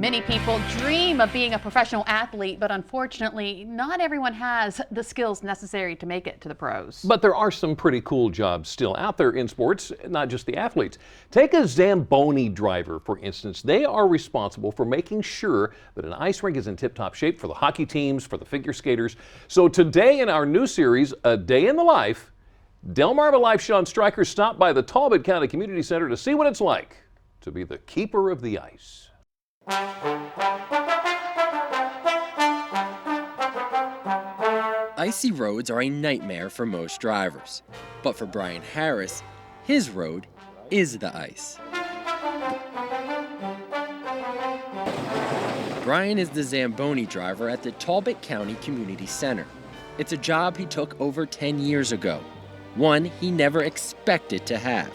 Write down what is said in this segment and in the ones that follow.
Many people dream of being a professional athlete, but unfortunately, not everyone has the skills necessary to make it to the pros. But there are some pretty cool jobs still out there in sports, not just the athletes. Take a Zamboni driver, for instance. They are responsible for making sure that an ice rink is in tip-top shape for the hockey teams, for the figure skaters. So today in our new series, A Day in the Life, Delmarva Life Sean Stryker stopped by the Talbot County Community Center to see what it's like to be the keeper of the ice. Icy roads are a nightmare for most drivers, but for Brian Harris, his road is the ice. Brian is the Zamboni driver at the Talbot County Community Center. It's a job he took over 10 years ago, one he never expected to have.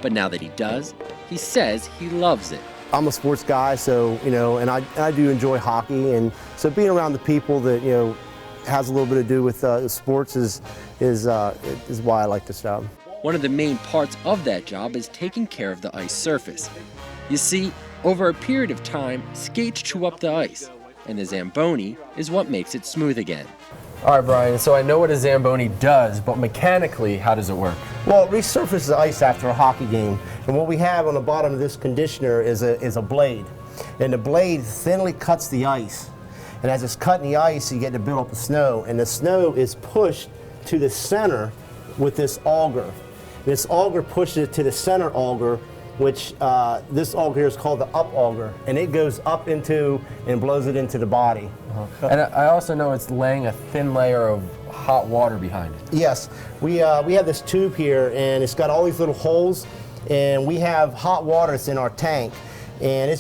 But now that he does, he says he loves it. I'm a sports guy, so, and I do enjoy hockey, and so being around the people that, has a little bit to do with sports is why I like this job. One of the main parts of that job is taking care of the ice surface. You see, over a period of time, skates chew up the ice, and the Zamboni is what makes it smooth again. All right, Brian, so I know what a Zamboni does, but mechanically, how does it work? Well, it resurfaces the ice after a hockey game, and what we have on the bottom of this conditioner is a blade, and the blade thinly cuts the ice, and as it's cutting the ice, you get to build up the snow, and the snow is pushed to the center with this auger. This auger pushes it to the center auger, which this auger here is called the up auger, and it goes up into and blows it into the body. And I also know it's laying a thin layer of hot water behind it. Yes, we have this tube here, and it's got all these little holes, and we have hot water that's in our tank, and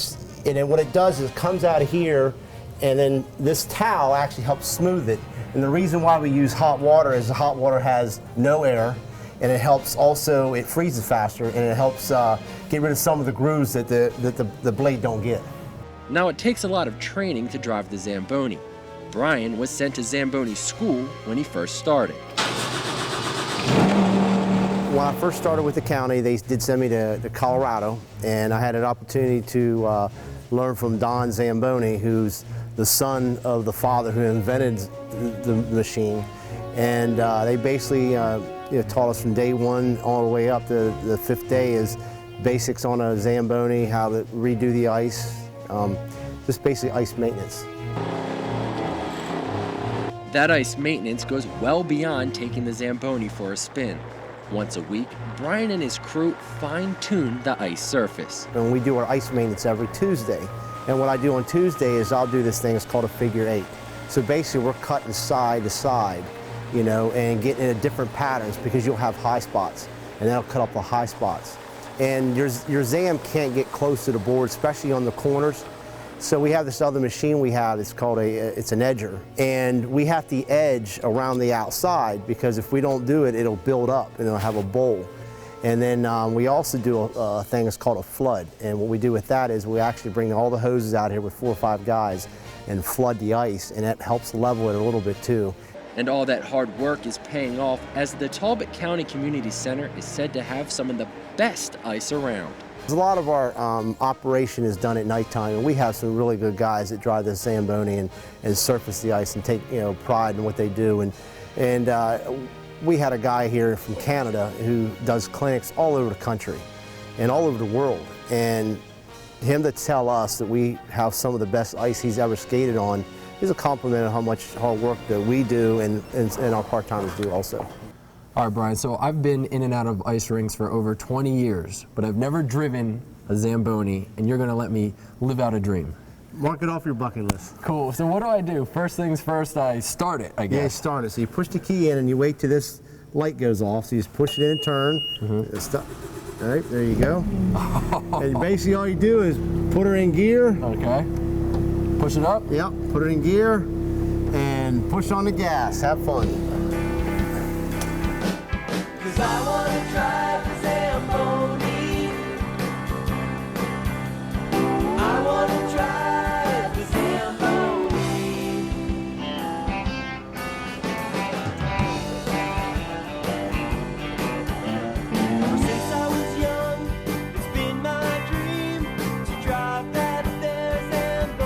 then what it does is it comes out of here, and then this towel actually helps smooth it. And the reason why we use hot water is the hot water has no air, and it helps also, it freezes faster, and it helps get rid of some of the grooves that the blade don't get. Now, it takes a lot of training to drive the Zamboni. Brian was sent to Zamboni school when he first started. When I first started with the county, they did send me to Colorado, and I had an opportunity to learn from Don Zamboni, who's the son of the father who invented the machine. And they basically taught us from day one all the way up to the 5th day is basics on a Zamboni, how to redo the ice, just basically ice maintenance. That ice maintenance goes well beyond taking the Zamboni for a spin. Once a week, Brian and his crew fine-tune the ice surface. And we do our ice maintenance every Tuesday. And what I do on Tuesday is I'll do this thing, it's called a figure 8. So basically we're cutting side to side, and getting into different patterns because you'll have high spots, and that'll cut up the high spots. And your Zam can't get close to the board, especially on the corners. So we have this other machine we have, it's called it's an edger. And we have to edge around the outside because if we don't do it, it'll build up and it'll have a bowl. And then we also do a thing that's called a flood. And what we do with that is we actually bring all the hoses out here with 4 or 5 guys and flood the ice, and that helps level it a little bit too. And all that hard work is paying off as the Talbot County Community Center is said to have some of the best ice around. A lot of our operation is done at nighttime, and we have some really good guys that drive the Zamboni and surface the ice and take pride in what they do. And we had a guy here from Canada who does clinics all over the country and all over the world. And him to tell us that we have some of the best ice he's ever skated on is a compliment of how much hard work that we do and our part-timers do also. All right, Brian, so I've been in and out of ice rinks for over 20 years, but I've never driven a Zamboni, and you're gonna let me live out a dream. Mark it off your bucket list. Cool, so what do? First things first, I start it, I guess. Yeah, start it. So you push the key in and you wait till this light goes off. So you just push it in and turn. All right, there you go. And basically all you do is put her in gear. Okay. Push it up? Yep, put it in gear and push on the gas. Have fun. 'Cause I wanna drive the Zamboni. I wanna drive the Zamboni. Ever since I was young, it's been my dream to drive that there Zamboni.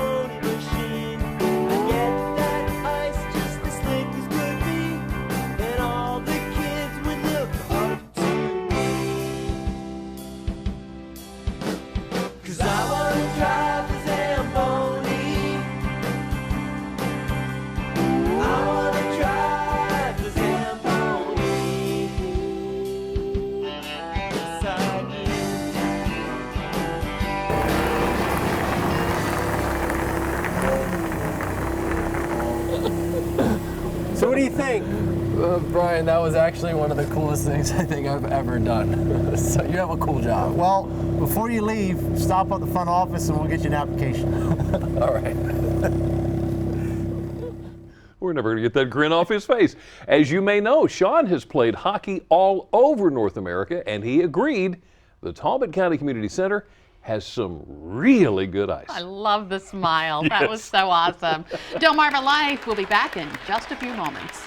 think? Brian, that was actually one of the coolest things I think I've ever done. So you have a cool job. Well, before you leave, stop at the front office and we'll get you an application. All right. We're never going to get that grin off his face. As you may know, Sean has played hockey all over North America, and he agreed the Talbot County Community Center has some really good ice. I love the smile. That was so awesome. Don't Marvel Life. We'll be back in just a few moments.